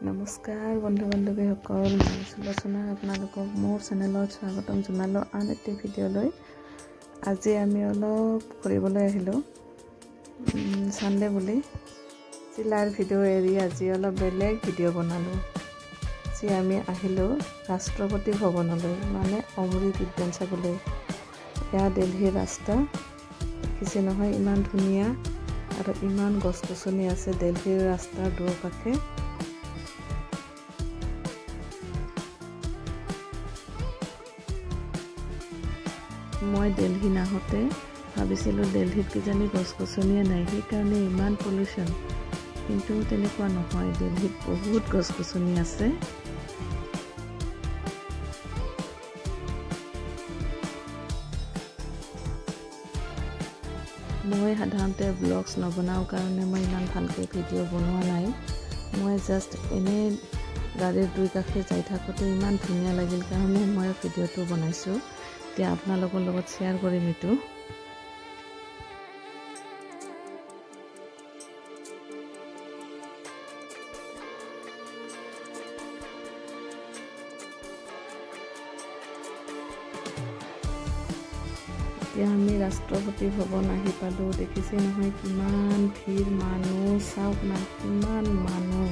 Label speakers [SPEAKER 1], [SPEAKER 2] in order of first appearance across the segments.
[SPEAKER 1] নমস্কাৰ বন্ধু বান্ধৱীসকল, মই সুলোচনা আপোনালোকক মোৰ চেনেলত স্বাগতম জনালোঁ আন এটি ভিডিঅ'লৈ। আজি আমি অলপ ফুৰিবলৈ আহিলোঁ, সানডে বুলি চিলাৰ ভিডিঅ' এৰি আজি অলপ বেলেগ ভিডিঅ' বনালোঁ। আজি আমি আহিলোঁ ৰাষ্ট্ৰপতি ভৱনলৈ, মানে অমৃত উদ্যান চাবলৈ। এয়া দিল্লীৰ ৰাস্তা, দেখিছে নহয় ইমান ধুনীয়া আৰু ইমান গছ গছনি আছে দিল্লীৰ ৰাস্তাৰ দুয়োকাষে। মই দিল্লী নাহোঁতে ভাবিছিলোঁ দিল্লীত কিজানি গছ গছনিয়ে নাই, সেইকাৰণে ইমান পলিউশ্যন, কিন্তু তেনেকুৱা নহয়, দিল্লীত বহুত গছ গছনি আছে। মই সাধাৰণতে ব্লগছ নবনাওঁ কাৰণে মই ইমান ভালকৈ ভিডিঅ' বনোৱা নাই। মই জাষ্ট এনেই গাড়ীৰ দুই কাষে যাই থাকোঁতে ইমান ধুনীয়া লাগিল কাৰণে মই ভিডিঅ'টো বনাইছোঁ। এতিয়া আপোনালোকৰ লগত শ্বেয়াৰ কৰিম এইটো। এতিয়া আমি ৰাষ্ট্ৰপতি ভৱন আহি পালোঁ, দেখিছে নহয় কিমান ভিৰ, মানুহ চাওক না কিমান মানুহ,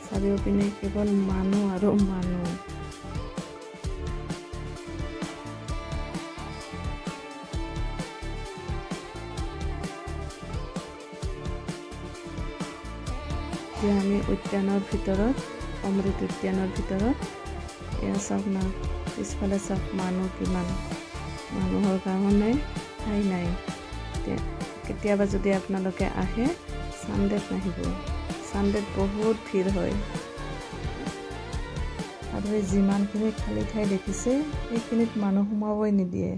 [SPEAKER 1] চাৰিওপিনে কেৱল মানুহ আৰু মানুহ। এতিয়া আমি উদ্যানৰ ভিতৰত, অমৃত উদ্যানৰ ভিতৰত, এয়া চাওক না পিছফালে চাওক মানুহ কিমান, মানুহৰ কাৰণে ঠাই নাই। কেতিয়াবা যদি আপোনালোকে আহে সানডেত নাহিব, সানডেত বহুত ভিৰ হয়। আৰু এই যিমানখিনি খালী ঠাই দেখিছে সেইখিনিত মানুহ সোমাবই নিদিয়ে,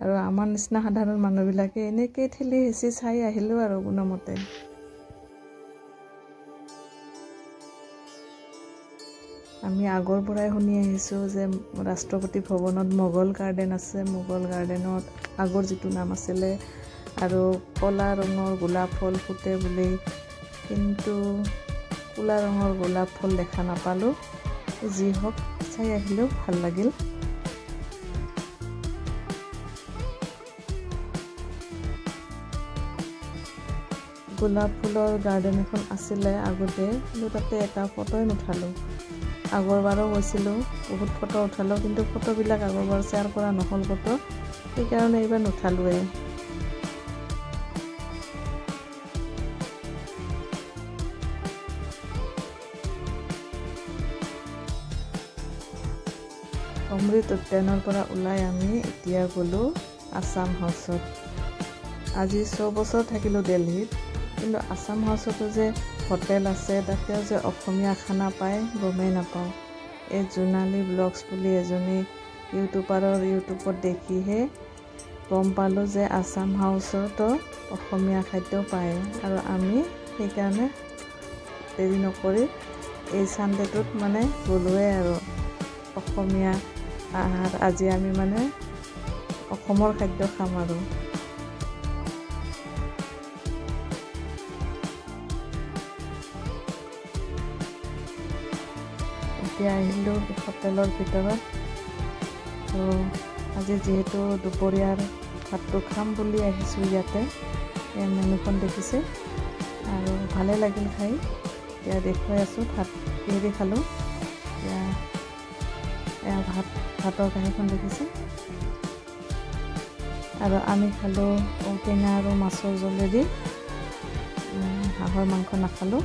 [SPEAKER 1] আৰু আমাৰ নিচিনা সাধাৰণ মানুহবিলাকে এনেকৈ ঠেলি হেঁচি চাই আহিলোঁ আৰু কোনোমতে। আমি আগৰ পৰাই শুনি আহিছোঁ যে ৰাষ্ট্ৰপতি ভৱনত মোগল গাৰ্ডেন আছে, মোগল গাৰ্ডেনত আগৰ যিটো নাম আছিলে, আৰু ক'লা ৰঙৰ গোলাপ ফুল ফুটে বুলি, কিন্তু ক'লা ৰঙৰ গোলাপ ফুল দেখা নাপালোঁ। যি হওক চাই আহিলেও ভাল লাগিল। গোলাপ ফুলৰ গাৰ্ডেন এখন আছিলে আগতে, কিন্তু তাতে এটা ফটোই নুঠালোঁ। আগৰবাৰো গৈছিলোঁ, বহুত ফটো উঠালোঁ, কিন্তু ফটোবিলাক আগৰবাৰ শ্বেয়াৰ কৰা নহ'ল ফটো, সেইকাৰণে এইবাৰ নুঠালোৱে। অমৃত উদ্যানৰ পৰা ওলাই আমি এতিয়া গ'লোঁ আছাম হাউচত। আজি 6 বছৰ থাকিলোঁ দিল্লীত, কিন্তু আছাম হাউচতো যে হোটেল আছে, তাতেও যে অসমীয়া খানা পায় গমেই নাপাওঁ। এই জোনালী ব্লগছ বুলি এজনী ইউটিউবাৰৰ ইউটিউবত দেখিহে গম পালোঁ যে আছাম হাউচতো অসমীয়া খাদ্য পায়, আৰু আমি সেইকাৰণে দেৰি নকৰি এই সানডেটোত মানে গ'লোৱে আৰু অসমীয়া আহাৰ। আজি আমি মানে অসমৰ খাদ্য খাম আৰু। এতিয়া আহিলোঁ হোটেলৰ ভিতৰত। তো আজি যিহেতু দুপৰীয়াৰ ভাতটো খাম বুলি আহিছোঁ ইয়াতে, এই মেনুখন দেখিছে আৰু ভালেই লাগিল খাই। এতিয়া দেখুৱাই আছোঁ ভাত কিহেদি খালোঁ। এয়া ভাতৰ কাঁহীখন দেখিছে, আৰু আমি খালোঁ ঔটেঙা আৰু মাছৰ জোলেদি। হাঁহৰ মাংস নাখালোঁ,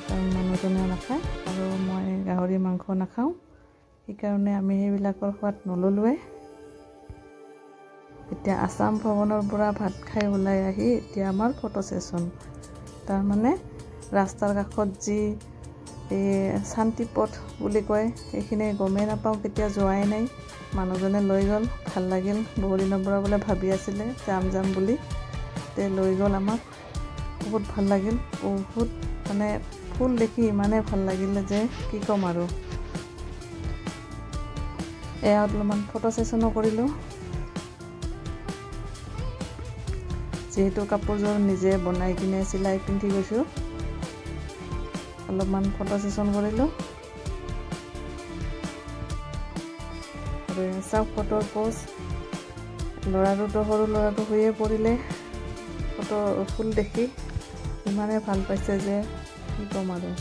[SPEAKER 1] কাৰণ মানুহজনেও নাখায়, আৰু মই গাহৰি মাংস নাখাওঁ, সেইকাৰণে আমি সেইবিলাকৰ সোৱাদ নল'লোৱে। এতিয়া আছাম ভৱনৰ পৰা ভাত খাই ওলাই আহি এতিয়া আমাৰ ফটো ছেশ্যন। তাৰমানে ৰাস্তাৰ কাষত যি এই শান্তিপথ বুলি কয়, সেইখিনি গমেই নাপাওঁ, কেতিয়া যোৱাই নাই, মানুহজনে লৈ গ'ল, ভাল লাগিল। বহু দিনৰ পৰা বোলে ভাবি আছিলে যাম বুলি, তে লৈ গ'ল আমাক, বহুত ভাল লাগিল। বহুত মানে ফুল দেখি ইমানেই ভাল লাগিলে যে কি ক'ম আৰু। এয়া অলপমান ফটো ছেশ্যনো কৰিলোঁ। যিহেতু কাপোৰযোৰ নিজে বনাই কিনে চিলাই পিন্ধি গৈছোঁ, অলপমান ফটো সেশন কৰিলোঁ আৰু চাওক ফটোৰ পোষ্ট ল'ৰাটোতো সৰু ল'ৰাটো শুয়ে পৰিলে ফটো ফুল দেখি ইমানে ভাল পাইছে যে কি ক'ম আৰু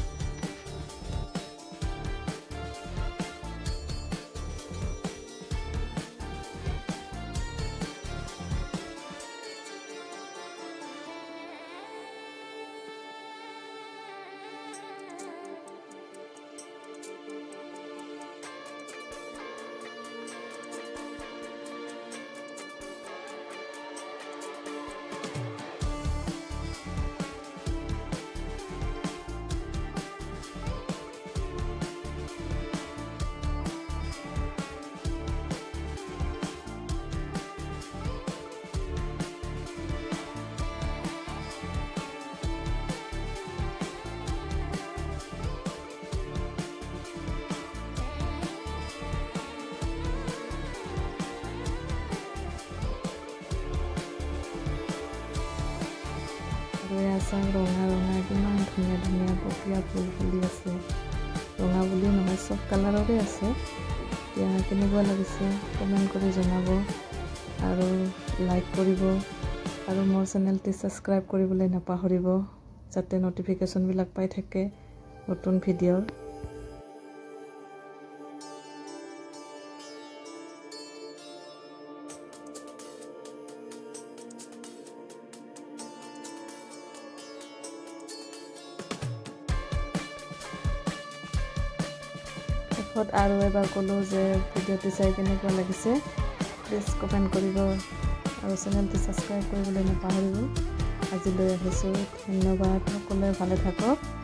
[SPEAKER 1] চাওক ৰঙা ৰঙা কিমান ধুনীয়া ধুনীয়া পপীয়া ফুল ফুলি আছে ৰঙা বুলি নহয় চব কালাৰৰে আছে এতিয়া কেনেকুৱা লাগিছে কমেণ্ট কৰি জনাব আৰু লাইক কৰিব আৰু মোৰ চেনেলটি ছাবস্ক্ৰাইব কৰিবলৈ নাপাহৰিব যাতে নটিফিকেশ্যনবিলাক পাই থাকে নতুন ভিডিঅ'ৰ আৰু এবাৰ ক'লোঁ যে ভিডিঅ'টো চাই কেনেকুৱা লাগিছে প্লিজ কমেণ্ট কৰিব আৰু চেনেলটো ছাবস্ক্ৰাইব কৰিবলৈ নাপাহৰিব আজিলৈ আহিছোঁ ধন্যবাদ সকলোৱে ভালে থাকক